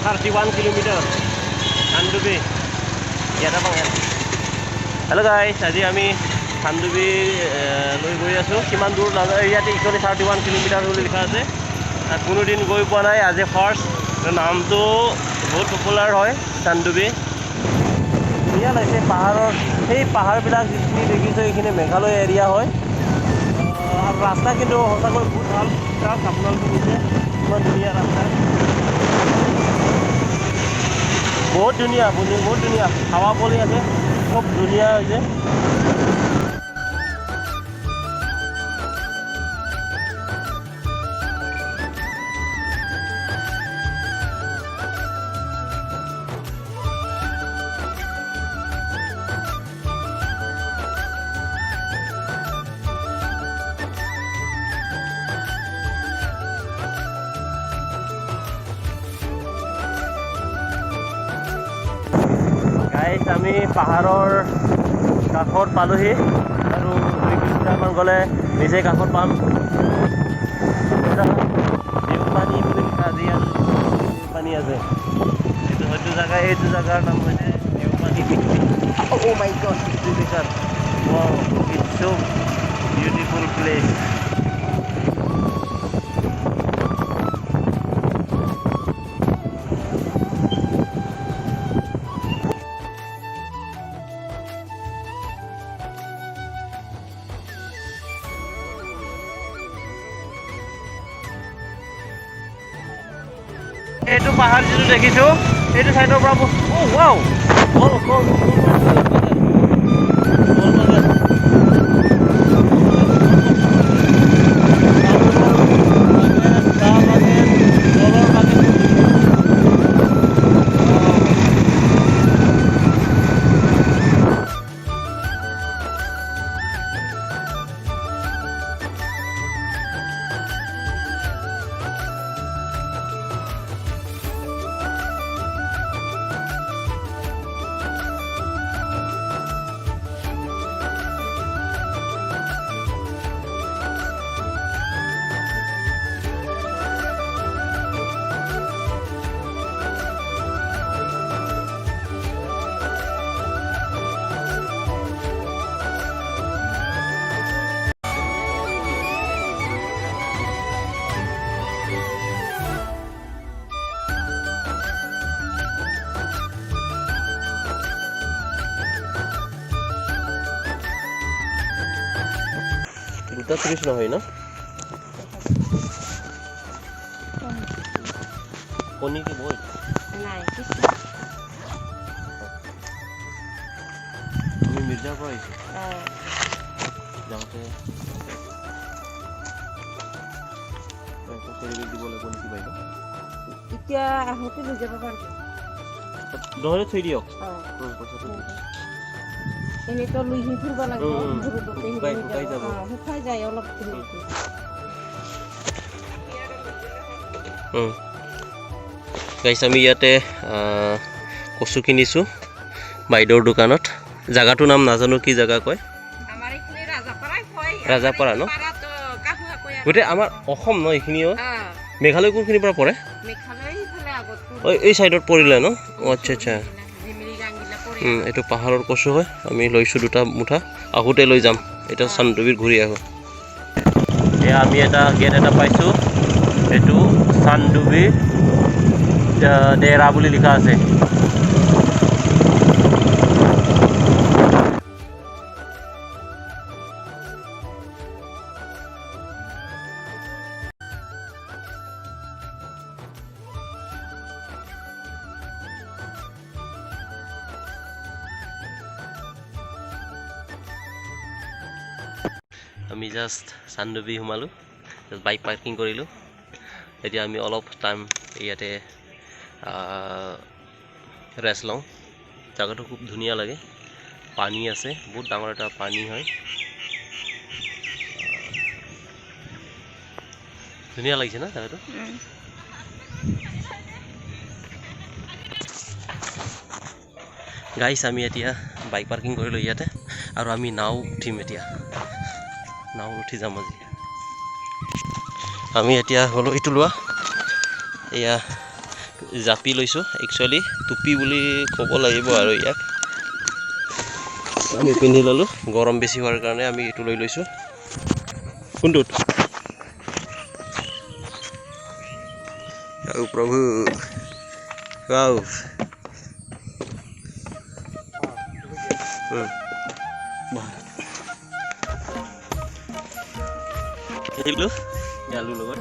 31 kilometer Sandubhi ইয়াতে পাওঁ ইয়াত হেল্ল' গাইছ আজি আমি চান্দুবি লৈ গৈ আছোঁ কিমান দূৰ নাযায় ইয়াতে ইকনি 31 কিলোমিটাৰ বুলি লিখা আছে তাত কোনোদিন গৈ পোৱা নাই আজি ফাৰ্ষ্ট নামটো বহুত পপুলাৰ হয় চান্দুবি ধুনীয়া লাগিছে পাহাৰৰ সেই পাহাৰবিলাক যিখিনি দেখিছোঁ এইখিনি মেঘালয় এৰিয়া হয় আৰু ৰাস্তা কিন্তু সঁচাকৈ বহুত ভাল ট্ৰাক আপোনালোকে নিছে ইমান ধুনীয়া ৰাস্তা বহুত ধুনীয়া হাৱা বলি আছে খুব ধুনীয়া হৈছে গাইছ আমি পাহাৰৰ কাষত পালোহি আৰু 2 কিলোমিটাৰমান গ'লে নিজে কাষত পাম পানী বুলি লিখা আজি পানী আছে এইটো জেগাৰ নাম হৈছে পানী Oh my God, wow, it's so beautiful place এইটো পাহাৰ যিটো দেখিছোঁ এইটো চাইডৰ পৰা ৱাও দুটা 30 নহয় না কণী কি বই নাই আমি মিৰ্জাৰ পৰা আহিছোঁ যাওঁতে দিব লাগিব নেকি বাইদেউ এতিয়া আহোঁতে লৈ যাব পাৰিব নহ'লে থৈ দিয়ক এনেতো লুই ফুৰিব লাগিব শুকাই যাব শুকাই যায় অলপ গাইছ আমি ইয়াতে কচু কিনিছোঁ বাইদেউৰ দোকানত জাগাটোৰ নাম নাজানো কি জাগা কয় ৰাজাপাৰা ন গোটেই আমাৰ অসম ন এইখিনিও মেঘালয় কোনখিনিৰ পৰা পৰে এই চাইডত পৰিলে ন আচ্ছা এইটো পাহাৰৰ কচু হয় আমি লৈছোঁ দুটা মুঠা আহোঁতে লৈ যাম এটা চান্দুবিৰ ঘূৰি আহোঁ এয়া আমি এটা গেট এটা পাইছোঁ এইটো চান্দুবি ডেৰা বুলি লিখা আছে আমি জাষ্ট চান্দুবি সোমালোঁ বাইক পাৰ্কিং কৰিলোঁ এতিয়া আমি অলপ টাইম ইয়াতে ৰেষ্ট লওঁ জাগাটো খুব ধুনীয়া লাগে পানী আছে বহুত ডাঙৰ এটা পানী হয় ধুনীয়া লাগিছে না জাগাটো গাইছ আমি এতিয়া বাইক পাৰ্কিং কৰিলোঁ ইয়াতে আৰু আমি নাও উঠিম এতিয়া নাও উঠি যাম আজি আমি এতিয়া গ'লোঁ এইটো লোৱা এয়া জাপি লৈছোঁ একচুৱেলি টুপি বুলি ক'ব লাগিব আৰু ইয়াক আমি পিন্ধি ল'লোঁ গৰম বেছি হোৱাৰ কাৰণে আমি এইটো লৈ লৈছোঁ কোনটোত ও প্ৰভু ৱাও আলু লগত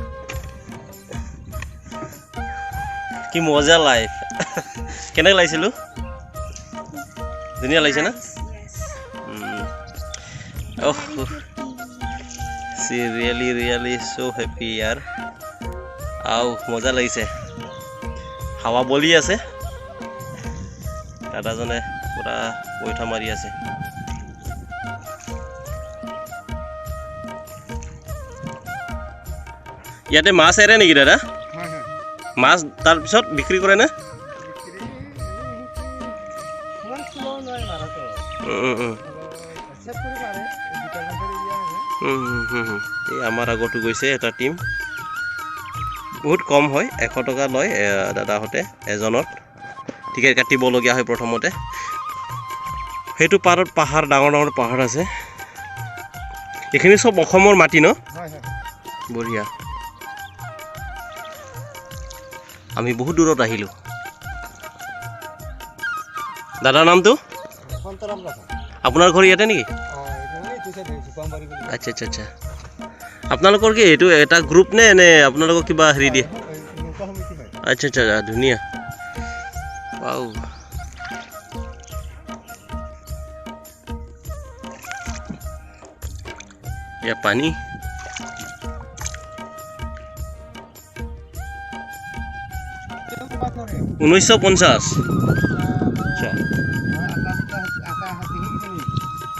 কি মজা লাইফ কেনেকৈ লাগিছিলোঁ ধুনীয়া লাগিছে না Oh, really so happy यार आओ मजा লাগিছে হাৱা বলি আছে দাদাজনে পুৰা বৈঠা মাৰি আছে ইয়াতে মাছ এৰে নেকি দাদা মাছ তাৰ পিছত বিক্ৰী কৰে না এই আমাৰ আগতো গৈছে এটা টিম বহুত কম হয় 100 টকা লয় দাদাহঁতে এজনত টিকেট কাটিবলগীয়া হয় প্ৰথমতে সেইটো পাৰত পাহাৰ ডাঙৰ ডাঙৰ পাহাৰ আছে এইখিনি সব অসমৰ মাটি ন বঢ়িয়া আমি বহুত দূৰত আহিলোঁ দাদাৰ নামটো আপোনাৰ ঘৰ ইয়াতে নেকি আচ্ছা আচ্ছা আচ্ছা আপোনালোকৰ কি এইটো এটা গ্ৰুপ নে নে আপোনালোকক কিবা হেৰি দিয়ে আচ্ছা আচ্ছা ধুনীয়া ৱাও ইয়া পানী 1950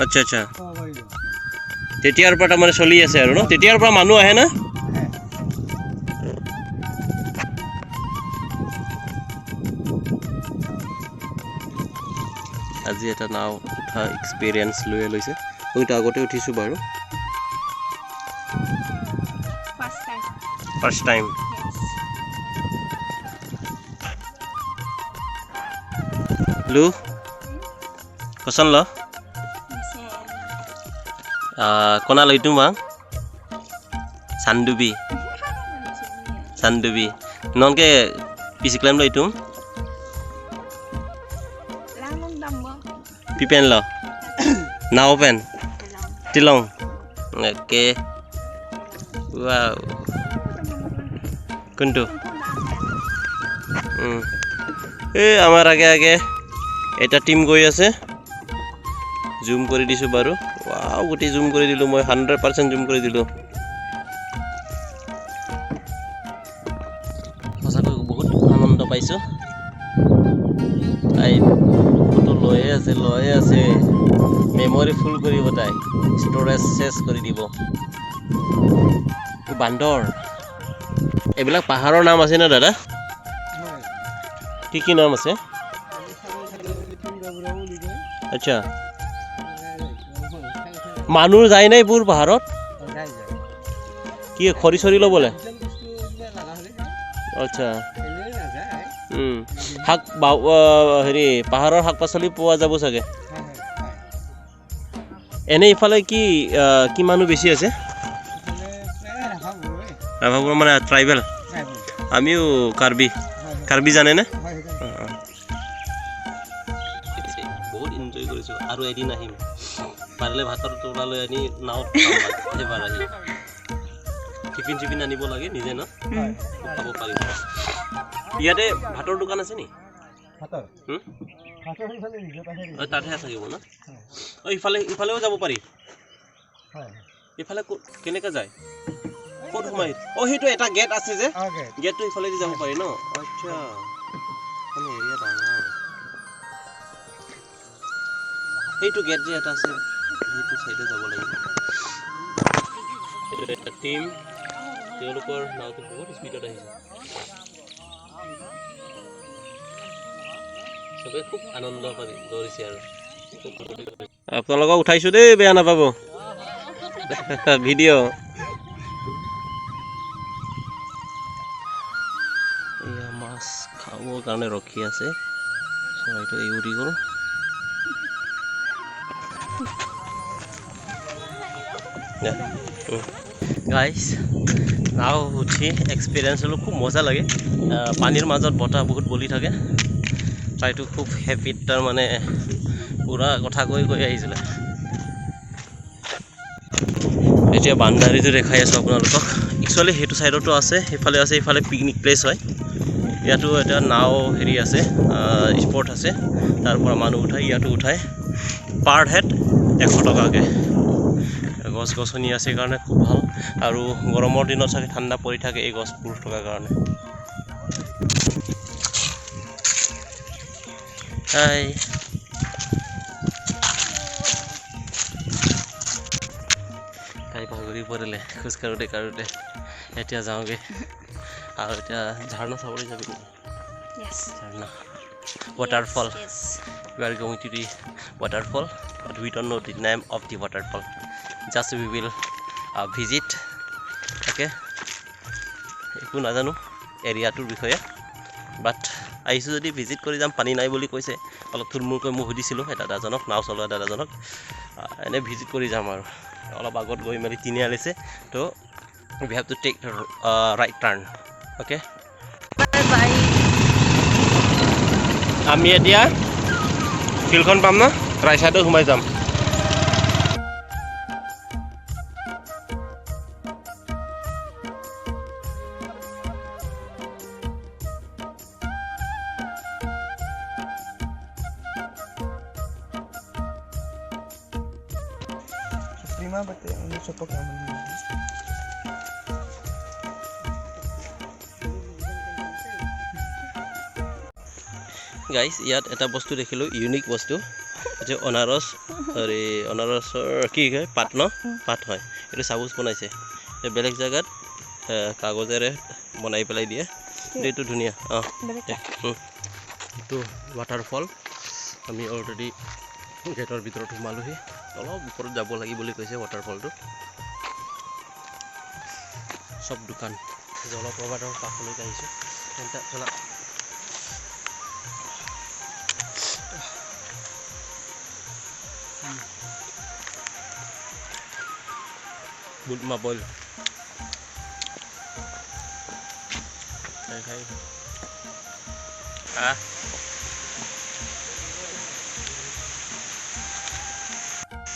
আচ্ছা আচ্ছা তেতিয়াৰ পৰা মানে চলি আছে আৰু ন তেতিয়াৰ পৰা মানুহ আহে না আজি এটা নাও উঠা এক্সপেৰিয়েন্স লৈ লৈছে মইতো আগতে উঠিছো বাৰু ফাৰ্ষ্ট টাইম লু পছন্দ ল kona lo itu bang sandubi non ke pisiklam lo itu pipen lo na open tilong oke wow kuntu amar age eta team goi ase zoom kori disu baru wow গোটে জুম কৰি দিলো মই 100% জুম কৰি দিলো সঁচাকৈ বহুত আনন্দ পাইছো আই ফটো লয়ে আছে মেমৰি ফুল কৰিব তাই ষ্টৰেজ শেষ কৰি দিব বান্দৰ এবিলাক পাহাৰৰ নাম আছে না দাদা কি নাম আছে আচ্ছা মানুহ যায় নাই পুৰ পাহাৰত কি খৰি চৰি লবলে আচ্ছা শাক হেৰি পাহাৰৰ শাক পাচলি পোৱা যাব চাগে এনে ইফালে কি কি মানুহ বেছি আছে ৰাভাবোৰ মানে ট্ৰাইবেল আমিও কাৰ্বি জানে না বহুত এনজয় কৰিছো আৰু এদিন আহিম পাৰিলে ভাতৰ টুকুৰা লৈ আনি নাও এবাৰ আহি টিফিন চিফিন আনিব লাগে নিজে ন খাব পাৰিব ইয়াতে ভাতৰ দোকান আছে নি তাতে থাকিব ন ইফালেও যাব পাৰি ইফালে কেনেকৈ যায় ক'ত সোমাই সেইটো এটা গেট আছে যে গেটটো ইফালেদি যাব পাৰি ন আচ্ছা মানে এৰিয়া ডাঙৰ সেইটো গেট যে এটা আছে সেইটো সাইডে যাব লাগিব এটা টিম তেওঁলোকৰ নাওটো বহুত স্পিডত আহিছে সবে খুব আনন্দ কৰি দৌৰিছে আৰু আপোনালোকক উঠাইছো দেই বেয়া নাপাব ভিডিঅ' এয়া মাছ মাছ খাবৰ কাৰণে ৰখি আছে চৰাইটো এই উৰি গ'ল গাইজ নাও উঠি এক্সপিৰিয়েঞ্চ হ'লো খুব মজা লাগে পানীৰ মাজত বতাহ বহুত বলি থাকে চৰাইটো খুব হেপিত তাৰ মানে পুৰা কথা কৈ আহিছিলে এতিয়া বান্দাৰীটো দেখাই আছোঁ আপোনালোকক একচুৱেলি সেইটো চাইডতো আছে সেইফালে আছে এইফালে পিকনিক প্লেচ হয় ইয়াতো এটা নাও হেৰি আছে স্পট আছে তাৰ পৰা মানুহ উঠাই ইয়াতো উঠায় পাৰ হেড 100 টকাকৈ গছ গছনি আছে কাৰণে খুব ভাল আৰু গৰমৰ দিনত চাগে ঠাণ্ডা পৰি থাকে এই গছবোৰ থকাৰ কাৰণে হাই তাই ভাগৰি পৰিলে খোজ কাঢ়োঁতে এতিয়া যাওঁগৈ আৰু এতিয়া ঝাৰণা চাবলৈ যাবি নেকি ঝাৰণা waterfall we are going to the waterfall but we don't know the name of the waterfall just we will visit okay একো নাজানো এৰিয়াটোৰ বিষয়ে বাট আহিছোঁ যদি ভিজিট কৰি যাম পানী নাই বুলি কৈছে অলপ থুলমূলকৈ মই সুধিছিলোঁ এটা দাদাজনক নাও চলোৱা দাদাজনক এনে ভিজিট কৰি যাম আৰু অলপ আগত গৈ মেলি তিনিআলিছে তো we have to take the right turn okay bye আমি এতিয়া ফিল্ডখন পাম না ৰাইট সাইডত সোমাই যাম Prima bate ang support naman. Guys ইয়াত এটা বস্তু দেখিলোঁ ইউনিক বস্তু যে অনাৰসৰ কি কয় পাত ন পাত হয় এইটো চাবুচ বনাইছে বেলেগ জেগাত কাগজেৰে বনাই পেলাই দিয়ে এইটো ধুনীয়া এইটো ৱাটাৰফল আমি অলৰেডি গেটৰ ভিতৰত সোমালোহি অলপ ওপৰত যাব লাগি বুলি কৈছে ৱাটাৰফলটো সব দোকান জলপ্ৰপাতৰ কাষলৈকে আহিছোঁ চলা Bulma boil. Hai. Ah.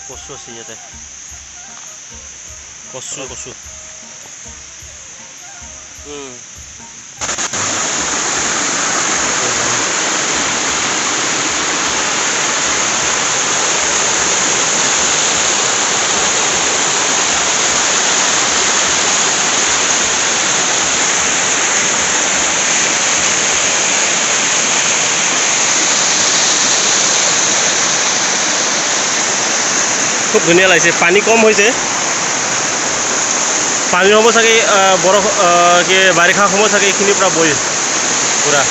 Kosu sih ya teh. Kosu. খুব ধুনীয়া লাগিছে পানী কম হৈছে পানী হ'ব চাগে বৰফ কি বাৰিষা সময় চাগে এইখিনিৰ পৰা বৈ পুৰা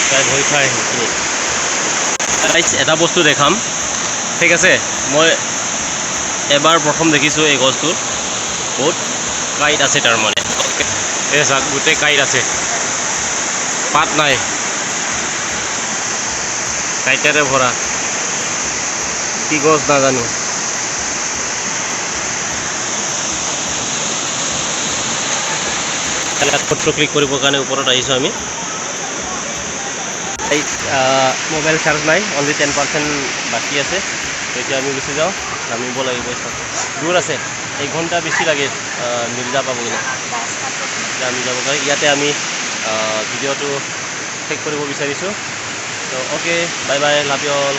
তাই ভয় খাই সেইখিনি এটা বস্তু দেখাম ঠিক আছে মই এবাৰ প্ৰথম দেখিছোঁ এই গছটোৰ বহুত কাইট আছে তাৰমানে এই চাক গোটেই কাইট আছে পাত নাই কাইটেৰে ভৰা কি গছ নাজানো ফটো ক্লিক কৰিবৰ কাৰণে ওপৰত আহিছোঁ আমি মোবাইল চাৰ্জ নাই অনলি 10% বাকী আছে এতিয়া আমি গুচি যাওঁ নামিব লাগিব দূৰ আছে 1 ঘণ্টা বেছি লাগে মিৰ্জা পাবগৈ আমি যাব পাৰি ইয়াতে আমি ভিডিঅ'টো শেষ কৰিব বিচাৰিছোঁ তো okay bye bye love you all